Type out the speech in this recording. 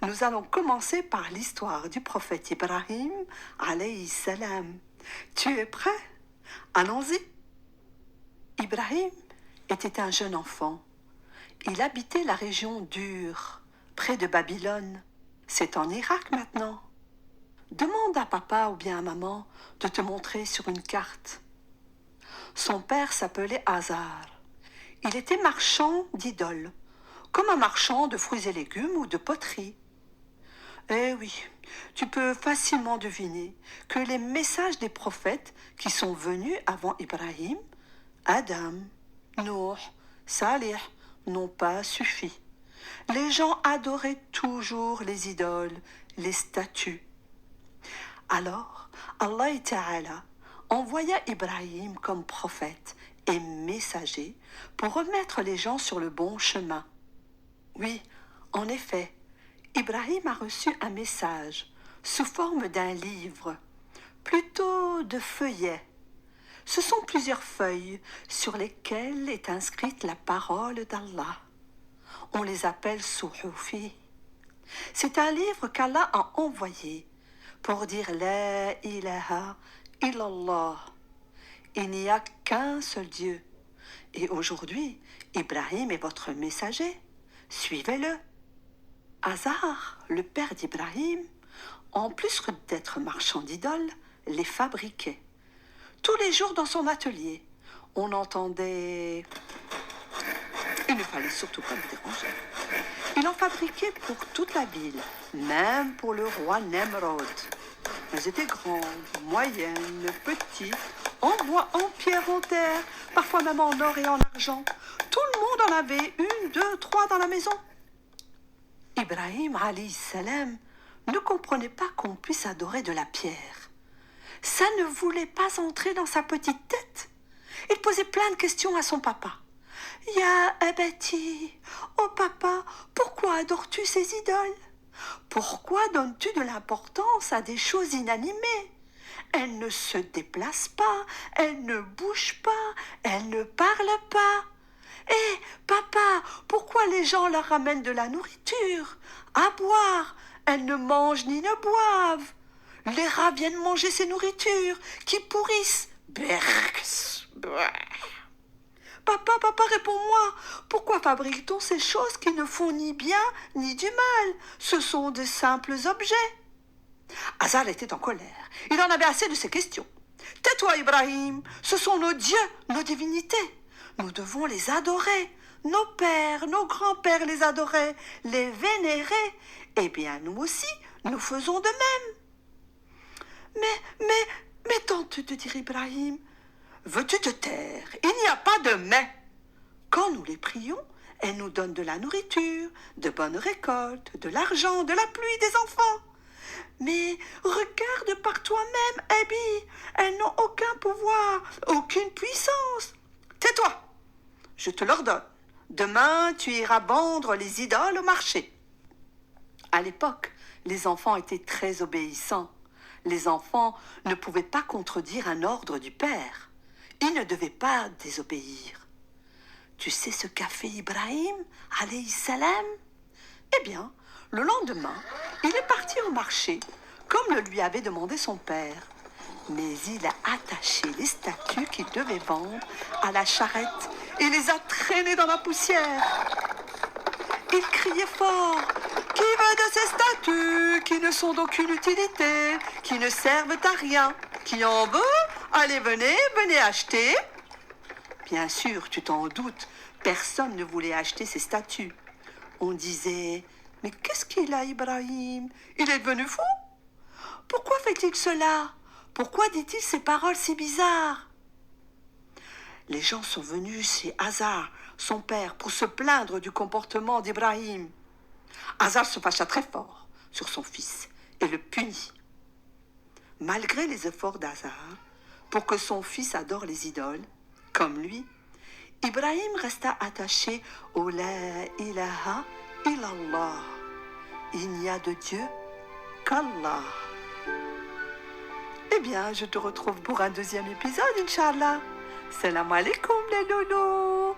nous allons commencer par l'histoire du prophète Ibrahim, alayhi salam. Tu es prêt? Allons-y. Ibrahim était un jeune enfant. Il habitait la région d'Ur, près de Babylone. C'est en Irak maintenant. Demande à papa ou bien à maman de te montrer sur une carte. Son père s'appelait Hazar. Il était marchand d'idoles, comme un marchand de fruits et légumes ou de poterie. Eh oui, tu peux facilement deviner que les messages des prophètes qui sont venus avant Ibrahim, Adam, Noé, Salih, n'ont pas suffi. Les gens adoraient toujours les idoles, les statues. Alors, Allah Ta'ala envoya Ibrahim comme prophète et messager pour remettre les gens sur le bon chemin. Oui, en effet, Ibrahim a reçu un message sous forme d'un livre, plutôt de feuillets. Ce sont plusieurs feuilles sur lesquelles est inscrite la parole d'Allah. On les appelle Suhufi. C'est un livre qu'Allah a envoyé pour dire La ilaha illallah. Il n'y a qu'un seul Dieu. Et aujourd'hui, Ibrahim est votre messager. Suivez-le. Hazar, le père d'Ibrahim, en plus d'être marchand d'idoles, les fabriquait. Tous les jours dans son atelier, on entendait... Il ne fallait surtout pas me déranger. Il en fabriquait pour toute la ville, même pour le roi Nemrod. Elles étaient grandes, moyennes, petites, en bois, en pierre, en terre, parfois même en or et en argent. Tout le monde en avait une, deux, trois dans la maison. Ibrahim, alayhi salam, ne comprenait pas qu'on puisse adorer de la pierre. Ça ne voulait pas entrer dans sa petite tête. Il posait plein de questions à son papa. Ya abati, oh papa, pourquoi adores-tu ces idoles? Pourquoi donnes-tu de l'importance à des choses inanimées? Elles ne se déplacent pas, elles ne bougent pas, elles ne parlent pas. Eh, papa, pourquoi les gens leur ramènent de la nourriture à boire? Elles ne mangent ni ne boivent. Les rats viennent manger ces nourritures qui pourrissent. Papa, réponds-moi, pourquoi fabrique-t-on ces choses qui ne font ni bien ni du mal? Ce sont de simples objets. Hazar était en colère. Il en avait assez de ces questions. Tais-toi, Ibrahim, ce sont nos dieux, nos divinités. Nous devons les adorer. Nos pères, nos grands-pères les adoraient, les vénéraient. Eh bien, nous aussi, nous faisons de même. Mais, tente de dire Ibrahim, veux-tu te taire? Il n'y a pas de mais. Quand nous les prions, elles nous donnent de la nourriture, de bonnes récoltes, de l'argent, de la pluie, des enfants. Mais regarde par toi-même, Abi, elles n'ont aucun pouvoir, aucune puissance. Tais-toi, je te l'ordonne. Demain, tu iras vendre les idoles au marché. À l'époque, les enfants étaient très obéissants. Les enfants ne pouvaient pas contredire un ordre du père. Ils ne devaient pas désobéir. Tu sais ce qu'a fait Ibrahim, alayhi salam? Eh bien, le lendemain, il est parti au marché, comme le lui avait demandé son père. Mais il a attaché les statues qu'il devait vendre à la charrette et les a traînées dans la poussière. Il criait fort. Qui veut de ces statues qui ne sont d'aucune utilité, qui ne servent à rien? Qui en veut? Allez, venez acheter. Bien sûr, tu t'en doutes, personne ne voulait acheter ces statues. On disait, mais qu'est-ce qu'il a, Ibrahim? Il est devenu fou? Pourquoi fait-il cela? Pourquoi dit-il ces paroles si bizarres? Les gens sont venus chez Hazar, son père, pour se plaindre du comportement d'Ibrahim. Hazar se fâcha très fort sur son fils et le punit. Malgré les efforts d'Hazar pour que son fils adore les idoles, comme lui, Ibrahim resta attaché au La ilaha illallah. Il n'y a de Dieu qu'Allah. Eh bien, je te retrouve pour un deuxième épisode, Inch'Allah. Salam alaikum les loulous.